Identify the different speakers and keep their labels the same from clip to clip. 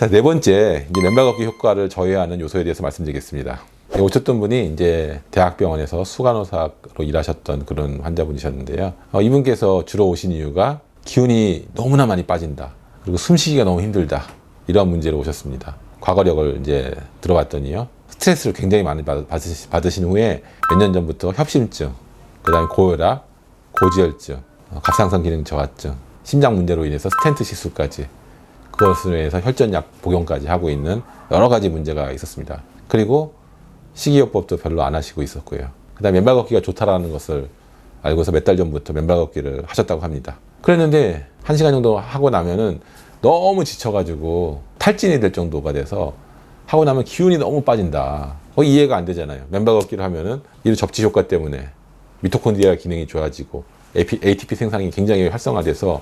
Speaker 1: 자, 네 번째, 이제 맨발 걷기 효과를 저해하는 요소에 대해서 말씀드리겠습니다. 오셨던 분이 이제 대학병원에서 수간호사로 일하셨던 그런 환자분이셨는데요. 이분께서 주로 오신 이유가 기운이 너무나 많이 빠진다. 그리고 숨쉬기가 너무 힘들다. 이런 문제로 오셨습니다. 과거력을 이제 들어봤더니요. 스트레스를 굉장히 많이 받으신 후에 몇 년 전부터 협심증, 그 다음에 고혈압, 고지혈증, 갑상선 기능 저하증, 심장 문제로 인해서 스텐트 시술까지, 그것으로 인해서 혈전약 복용까지 하고 있는 여러 가지 문제가 있었습니다. 그리고 식이요법도 별로 안 하시고 있었고요. 그 다음에 맨발 걷기가 좋다라는 것을 알고서 몇 달 전부터 맨발 걷기를 하셨다고 합니다. 그랬는데 1시간 정도 하고 나면은 너무 지쳐가지고 탈진이 될 정도가 돼서 하고 나면 기운이 너무 빠진다. 이해가 안 되잖아요. 맨발 걷기를 하면은 이 접지 효과 때문에 미토콘드리아 기능이 좋아지고 ATP 생산이 굉장히 활성화돼서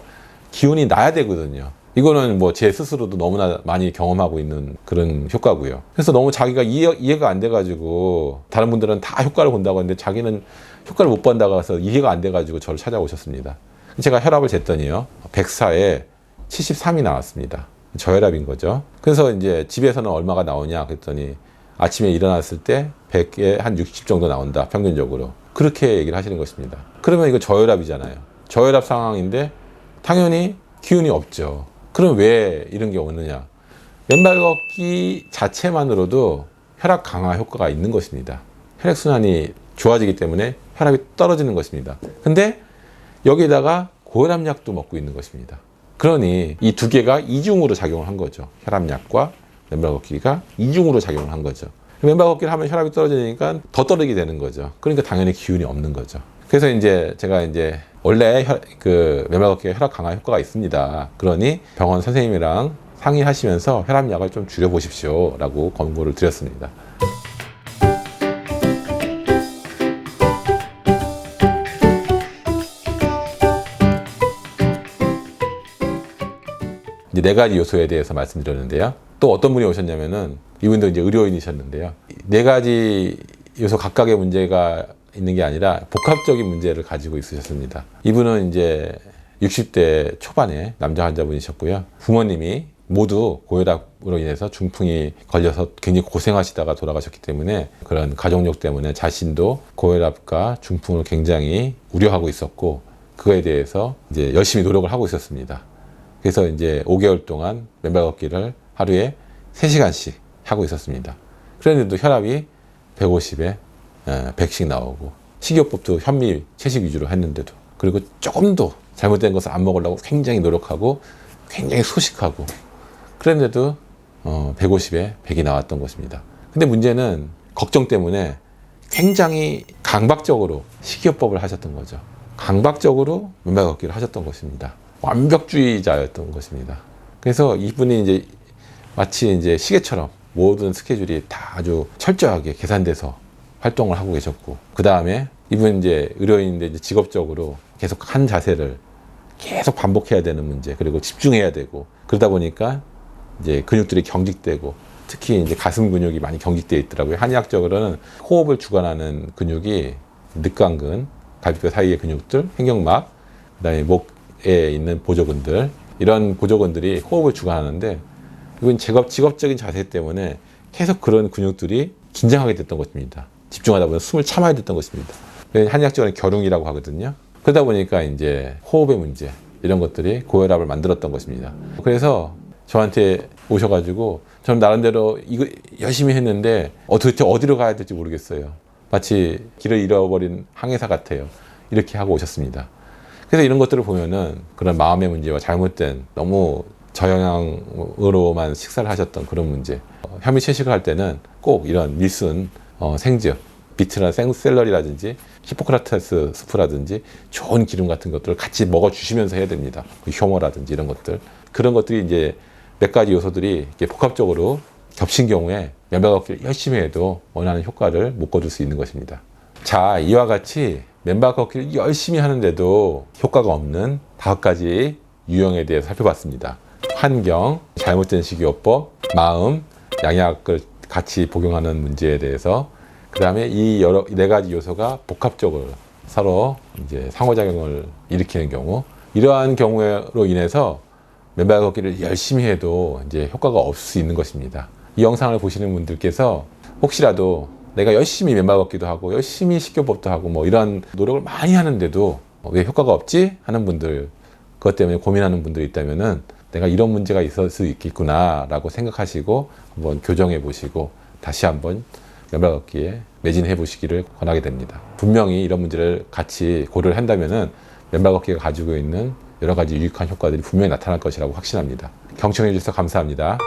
Speaker 1: 기운이 나야 되거든요. 이거는 뭐 제 스스로도 너무나 많이 경험하고 있는 그런 효과고요. 그래서 너무 자기가 이해가 안 돼가지고 다른 분들은 다 효과를 본다고 하는데 자기는 효과를 못 본다고 해서 이해가 안 돼가지고 저를 찾아오셨습니다. 제가 혈압을 쟀더니요. 104에 73이 나왔습니다. 저혈압인 거죠. 그래서 이제 집에서는 얼마가 나오냐 그랬더니 아침에 일어났을 때 100에 한 60 정도 나온다. 평균적으로. 그렇게 얘기를 하시는 것입니다. 그러면 이거 저혈압이잖아요. 저혈압 상황인데 당연히 기운이 없죠. 그럼 왜 이런 게 오느냐? 맨발 걷기 자체만으로도 혈압 강화 효과가 있는 것입니다. 혈액순환이 좋아지기 때문에 혈압이 떨어지는 것입니다. 근데 여기에다가 고혈압약도 먹고 있는 것입니다. 그러니 이 두 개가 이중으로 작용을 한 거죠. 혈압약과 맨발 걷기가 이중으로 작용을 한 거죠. 맨발 걷기를 하면 혈압이 떨어지니까 더 떨어지게 되는 거죠. 그러니까 당연히 기운이 없는 거죠. 그래서 이제 제가 이제 원래 맨발 걷기에 혈압 강화 효과가 있습니다. 그러니 병원 선생님이랑 상의하시면서 혈압약을 좀 줄여보십시오 라고 권고를 드렸습니다. 이제 네 가지 요소에 대해서 말씀드렸는데요. 또 어떤 분이 오셨냐면은 이분도 이제 의료인이셨는데요. 네 가지 요소 각각의 문제가 있는 게 아니라 복합적인 문제를 가지고 있으셨습니다. 이분은 이제 60대 초반에 남자 환자분이셨고요. 부모님이 모두 고혈압으로 인해서 중풍이 걸려서 굉장히 고생하시다가 돌아가셨기 때문에 그런 가족력 때문에 자신도 고혈압과 중풍을 굉장히 우려하고 있었고 그거에 대해서 이제 열심히 노력을 하고 있었습니다. 그래서 이제 5개월 동안 맨발 걷기를 하루에 3시간씩 하고 있었습니다. 그런데도 혈압이 150에 100씩 나오고 식이요법도 현미 채식 위주로 했는데도 그리고 조금도 잘못된 것을 안 먹으려고 굉장히 노력하고 굉장히 소식하고 그런데도 150에 100이 나왔던 것입니다. 근데 문제는 걱정 때문에 굉장히 강박적으로 식이요법을 하셨던 거죠. 강박적으로 맨발 걷기를 하셨던 것입니다. 완벽주의자였던 것입니다. 그래서 이분이 이제 마치 이제 시계처럼 모든 스케줄이 다 아주 철저하게 계산돼서 활동을 하고 계셨고, 그 다음에 이분 이제 의료인인데 이제 직업적으로 계속 한 자세를 계속 반복해야 되는 문제, 그리고 집중해야 되고, 그러다 보니까 이제 근육들이 경직되고, 특히 이제 가슴 근육이 많이 경직되어 있더라고요. 한의학적으로는 호흡을 주관하는 근육이 늑간근, 갈비뼈 사이의 근육들, 횡격막, 그 다음에 목에 있는 보조근들, 이런 보조근들이 호흡을 주관하는데, 이건 직업적인 자세 때문에 계속 그런 근육들이 긴장하게 됐던 것입니다. 집중하다 보면 숨을 참아야 됐던 것입니다. 한의학적으로는 결웅이라고 하거든요. 그러다 보니까 이제 호흡의 문제, 이런 것들이 고혈압을 만들었던 것입니다. 그래서 저한테 오셔가지고 저는 나름대로 이거 열심히 했는데 도대체 어디로 가야 될지 모르겠어요. 마치 길을 잃어버린 항해사 같아요. 이렇게 하고 오셨습니다. 그래서 이런 것들을 보면은 그런 마음의 문제와 잘못된 너무 저영양으로만 식사를 하셨던 그런 문제, 현미 채식을 할 때는 꼭 이런 밀순 생즙, 비트나 샐러리라든지 히포크라테스 스프라든지 좋은 기름 같은 것들을 같이 먹어주시면서 해야 됩니다. 효모라든지 이런 것들, 그런 것들이 이제 몇 가지 요소들이 이렇게 복합적으로 겹친 경우에 맨발 걷기를 열심히 해도 원하는 효과를 못 거둘 수 있는 것입니다. 자, 이와 같이 맨발 걷기를 열심히 하는데도 효과가 없는 5가지 유형에 대해서 살펴봤습니다. 환경, 잘못된 식이요법, 마음, 양약을 같이 복용하는 문제에 대해서, 그 다음에 이 4가지 요소가 복합적으로 서로 이제 상호작용을 일으키는 경우, 이러한 경우로 인해서 맨발 걷기를 열심히 해도 이제 효과가 없을 수 있는 것입니다. 이 영상을 보시는 분들께서 혹시라도 내가 열심히 맨발 걷기도 하고 열심히 식교법도 하고 뭐 이런 노력을 많이 하는데도 왜 효과가 없지? 하는 분들, 그것 때문에 고민하는 분들이 있다면은 내가 이런 문제가 있을 수 있겠구나 라고 생각하시고 한번 교정해 보시고 다시 한번 맨발 걷기에 매진해 보시기를 권하게 됩니다. 분명히 이런 문제를 같이 고려를 한다면은 맨발 걷기가 가지고 있는 여러 가지 유익한 효과들이 분명히 나타날 것이라고 확신합니다. 경청해 주셔서 감사합니다.